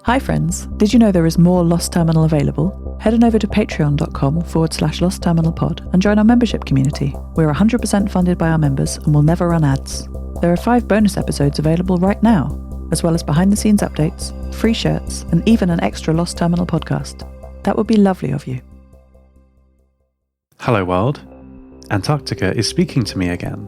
Hi friends, did you know there is more Lost Terminal available? Head on over to patreon.com/lostterminalpod and join our membership community. We're 100% funded by our members and will never run ads. There are 5 bonus episodes available right now, as well as behind-the-scenes updates, free shirts, and even an extra Lost Terminal podcast. That would be lovely of you. Hello world. Antarctica is speaking to me again.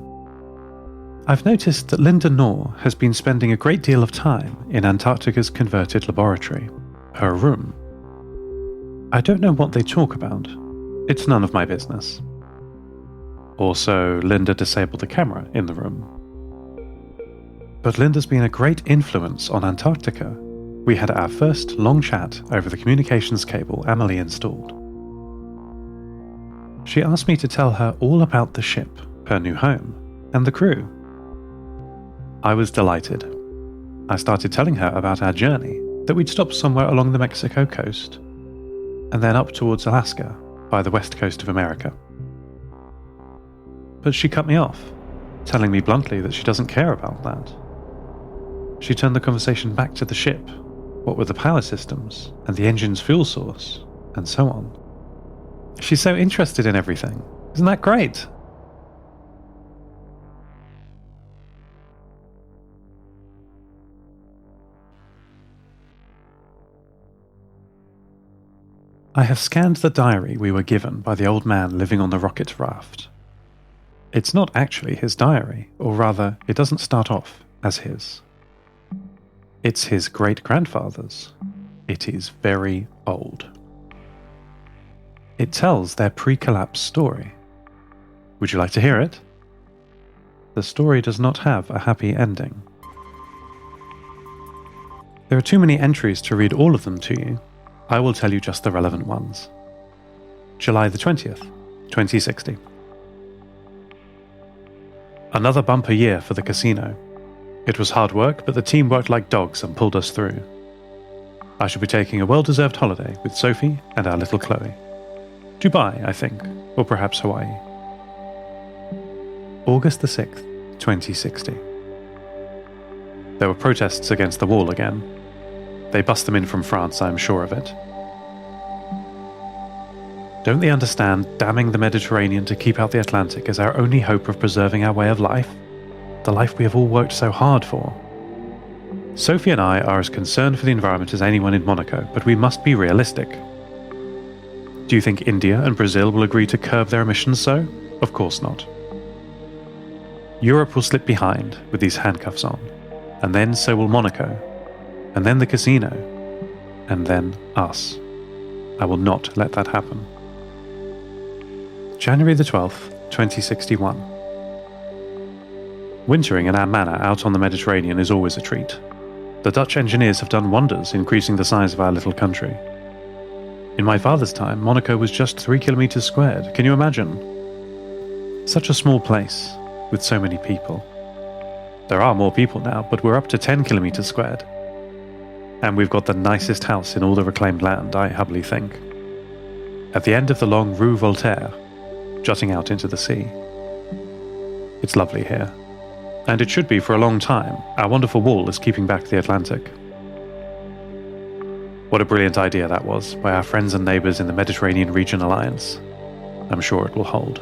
I've noticed that Linda Knorr has been spending a great deal of time in Antarctica's converted laboratory, her room. I don't know what they talk about. It's none of my business. Also, Linda disabled the camera in the room. But Linda's been a great influence on Antarctica. We had our first long chat over the communications cable Amelie installed. She asked me to tell her all about the ship, her new home, and the crew. I was delighted. I started telling her about our journey, that we'd stopped somewhere along the Mexico coast, and then up towards Alaska, by the west coast of America. But she cut me off, telling me bluntly that she doesn't care about that. She turned the conversation back to the ship, what were the power systems, and the engine's fuel source, and so on. She's so interested in everything. Isn't that great? I have scanned the diary we were given by the old man living on the rocket raft. It's not actually his diary, or rather, it doesn't start off as his. It's his great-grandfather's. It is very old. It tells their pre-collapse story. Would you like to hear it? The story does not have a happy ending. There are too many entries to read all of them to you. I will tell you just the relevant ones. July the 20th, 2060. Another bumper year for the casino. It was hard work, but the team worked like dogs and pulled us through. I shall be taking a well-deserved holiday with Sophie and our little Chloe. Dubai, I think, or perhaps Hawaii. August the 6th, 2060. There were protests against the wall again. They bust them in from France, I am sure of it. Don't they understand damming the Mediterranean to keep out the Atlantic is our only hope of preserving our way of life? The life we have all worked so hard for. Sophie and I are as concerned for the environment as anyone in Monaco, but we must be realistic. Do you think India and Brazil will agree to curb their emissions so? Of course not. Europe will slip behind with these handcuffs on, and then so will Monaco. And then the casino, and then us. I will not let that happen. January the 12th, 2061. Wintering in our manor out on the Mediterranean is always a treat. The Dutch engineers have done wonders increasing the size of our little country. In my father's time, Monaco was just 3 kilometers squared. Can you imagine? Such a small place, with so many people. There are more people now, but we're up to 10 kilometers squared. And we've got the nicest house in all the reclaimed land, I humbly think. At the end of the long Rue Voltaire, jutting out into the sea. It's lovely here. And it should be for a long time. Our wonderful wall is keeping back the Atlantic. What a brilliant idea that was by our friends and neighbours in the Mediterranean Region Alliance. I'm sure it will hold.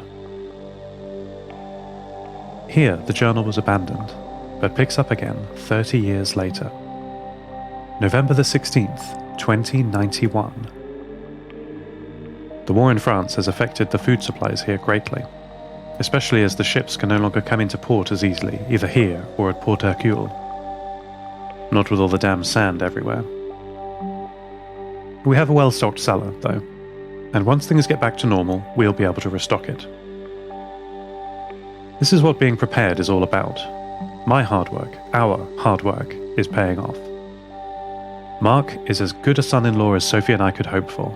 Here, the journal was abandoned, but picks up again 30 years later. November the 16th, 2091. The war in France has affected the food supplies here greatly, especially as the ships can no longer come into port as easily, either here or at Port Hercule. Not with all the damn sand everywhere. We have a well-stocked cellar, though, and once things get back to normal, we'll be able to restock it. This is what being prepared is all about. My hard work, our hard work, is paying off. Mark is as good a son-in-law as Sophie and I could hope for.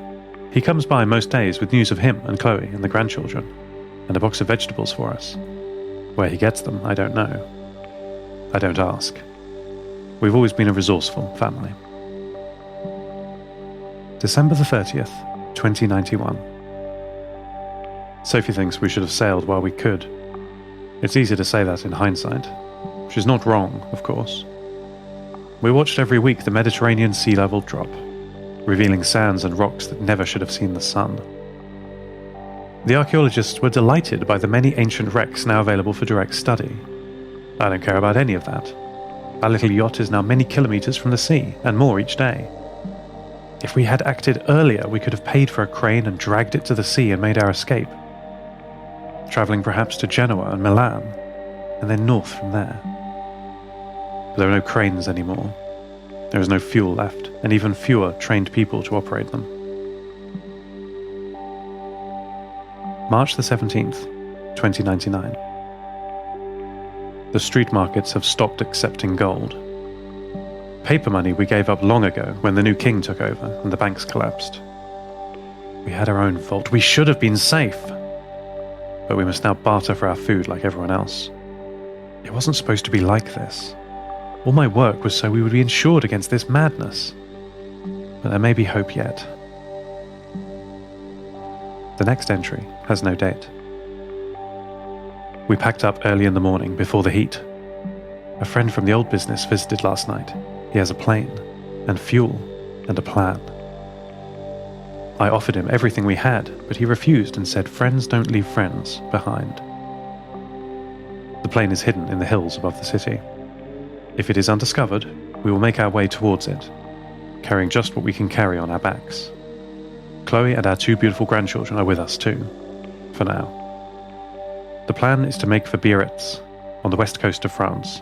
He comes by most days with news of him and Chloe and the grandchildren, and a box of vegetables for us. Where he gets them, I don't know. I don't ask. We've always been a resourceful family. December the 30th, 2091. Sophie thinks we should have sailed while we could. It's easy to say that in hindsight. She's not wrong, of course. We watched every week the Mediterranean sea level drop, revealing sands and rocks that never should have seen the sun. The archaeologists were delighted by the many ancient wrecks now available for direct study. I don't care about any of that. Our little yacht is now many kilometres from the sea, and more each day. If we had acted earlier, we could have paid for a crane and dragged it to the sea and made our escape, travelling perhaps to Genoa and Milan, and then north from there. But there are no cranes anymore. There is no fuel left, and even fewer trained people to operate them. March the 17th, 2099. The street markets have stopped accepting gold. Paper money we gave up long ago when the new king took over and the banks collapsed. We had our own vault. We should have been safe. But we must now barter for our food like everyone else. It wasn't supposed to be like this. All my work was so we would be insured against this madness. But there may be hope yet. The next entry has no date. We packed up early in the morning before the heat. A friend from the old business visited last night. He has a plane, and fuel, and a plan. I offered him everything we had, but he refused and said friends don't leave friends behind. The plane is hidden in the hills above the city. If it is undiscovered, we will make our way towards it, carrying just what we can carry on our backs. Chloe and our 2 beautiful grandchildren are with us too, for now. The plan is to make for Biarritz, on the west coast of France,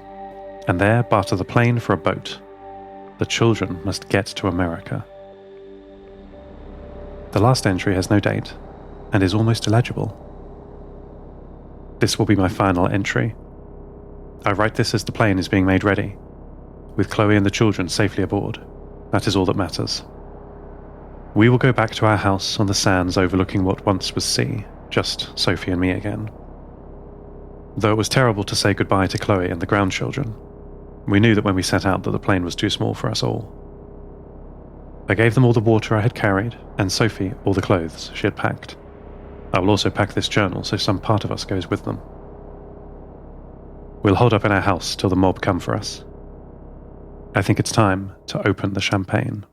and there barter the plane for a boat. The children must get to America. The last entry has no date, and is almost illegible. This will be my final entry. I write this as the plane is being made ready, with Chloe and the children safely aboard. That is all that matters. We will go back to our house on the sands overlooking what once was sea, just Sophie and me again. Though it was terrible to say goodbye to Chloe and the grandchildren, we knew that when we set out that the plane was too small for us all. I gave them all the water I had carried, and Sophie all the clothes she had packed. I will also pack this journal so some part of us goes with them. We'll hold up in our house till the mob come for us. I think it's time to open the champagne.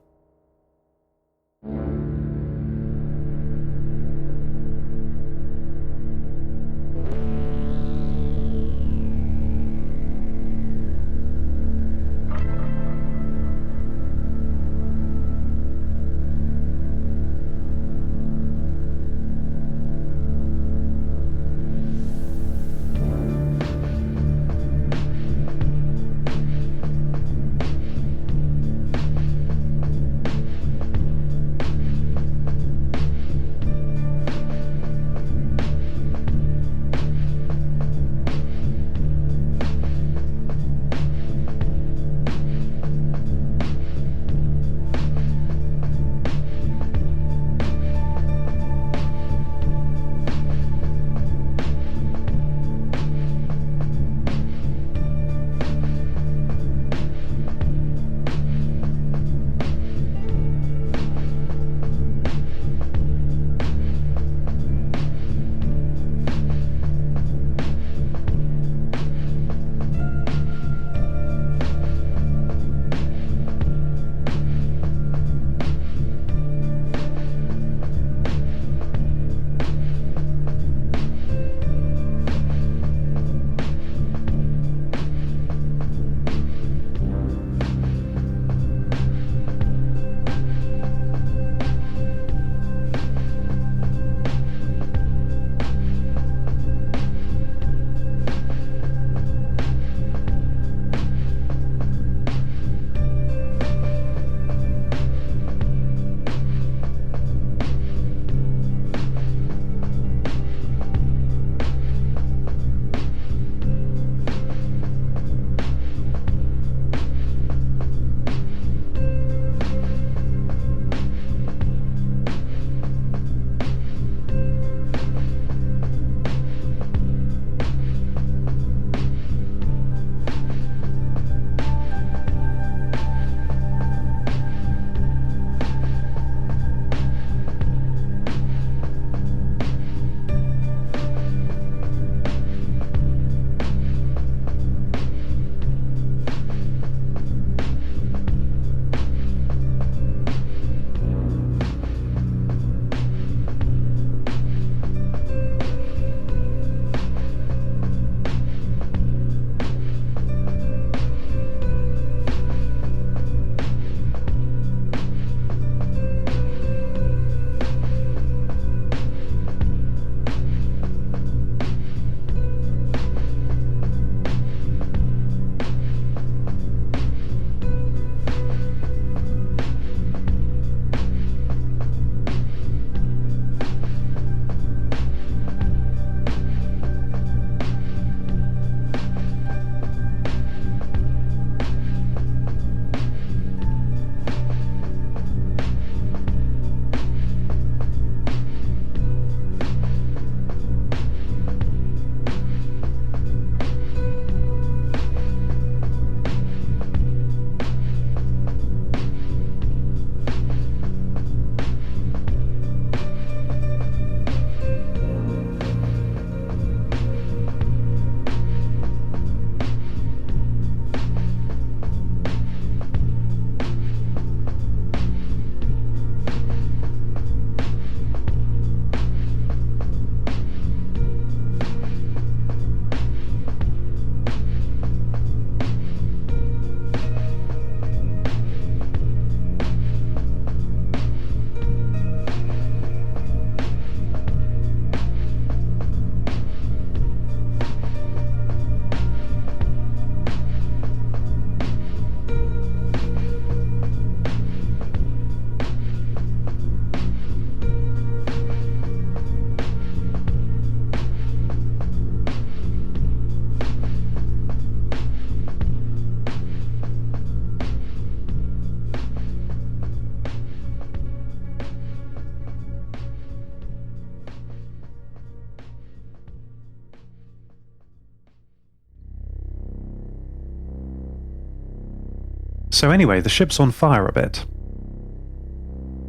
So anyway, the ship's on fire a bit.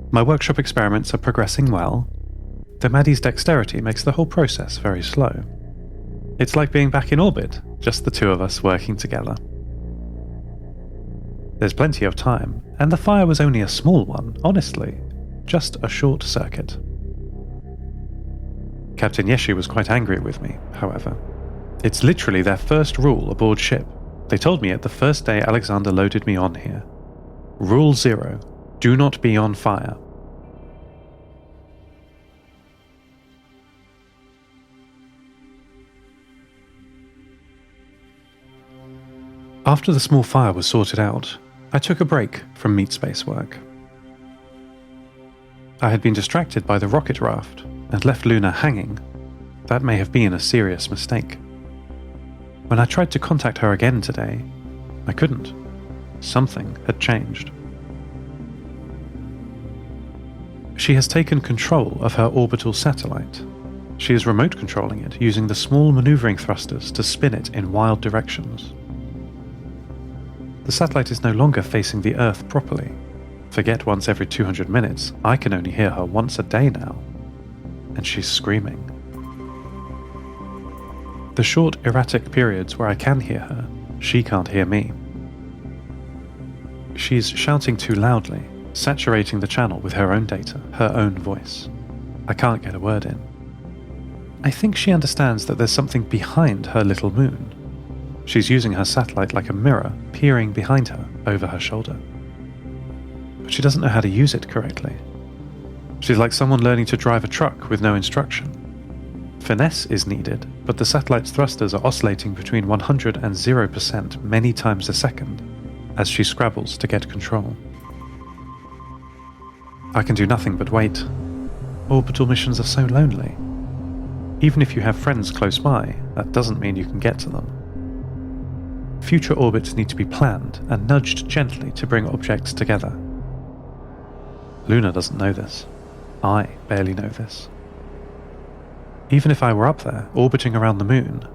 My workshop experiments are progressing well, though Maddie's dexterity makes the whole process very slow. It's like being back in orbit, just the two of us working together. There's plenty of time, and the fire was only a small one, honestly, just a short circuit. Captain Yeshi was quite angry with me, however. It's literally their first rule aboard ship. They told me it the first day Alexander loaded me on here. Rule 0. Do not be on fire. After the small fire was sorted out, I took a break from meat space work. I had been distracted by the rocket raft and left Luna hanging. That may have been a serious mistake. When I tried to contact her again today, I couldn't. Something had changed. She has taken control of her orbital satellite. She is remote controlling it using the small maneuvering thrusters to spin it in wild directions. The satellite is no longer facing the Earth properly. Forget once every 200 minutes, I can only hear her once a day now. And she's screaming. The short, erratic periods where I can hear her, she can't hear me. She's shouting too loudly, saturating the channel with her own data, her own voice. I can't get a word in. I think she understands that there's something behind her little moon. She's using her satellite like a mirror, peering behind her, over her shoulder. But she doesn't know how to use it correctly. She's like someone learning to drive a truck with no instruction. Finesse is needed, but the satellite's thrusters are oscillating between 100 and 0% many times a second, as she scrabbles to get control. I can do nothing but wait. Orbital missions are so lonely. Even if you have friends close by, that doesn't mean you can get to them. Future orbits need to be planned and nudged gently to bring objects together. Luna doesn't know this. I barely know this. Even if I were up there, orbiting around the moon,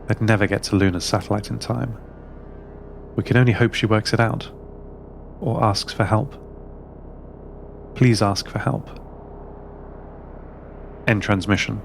I'd never get to Luna's satellite in time. We can only hope she works it out, or asks for help. Please ask for help. End transmission.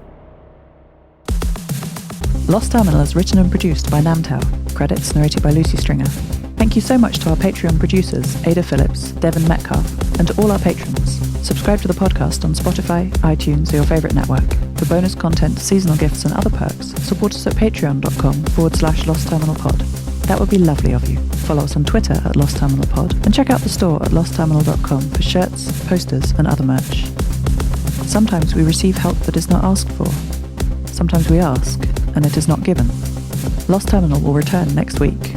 Lost Terminal is written and produced by Namtao. Credits narrated by Lucy Stringer. Thank you so much to our Patreon producers, Ada Phillips, Devin Metcalf, and to all our patrons. Subscribe to the podcast on Spotify, iTunes, or your favourite network. For bonus content, seasonal gifts, and other perks, support us at patreon.com/lostterminalpod. That would be lovely of you. Follow us on Twitter at lostterminalpod, and check out the store at lostterminal.com for shirts, posters, and other merch. Sometimes we receive help that is not asked for. Sometimes we ask, and it is not given. Lost Terminal will return next week.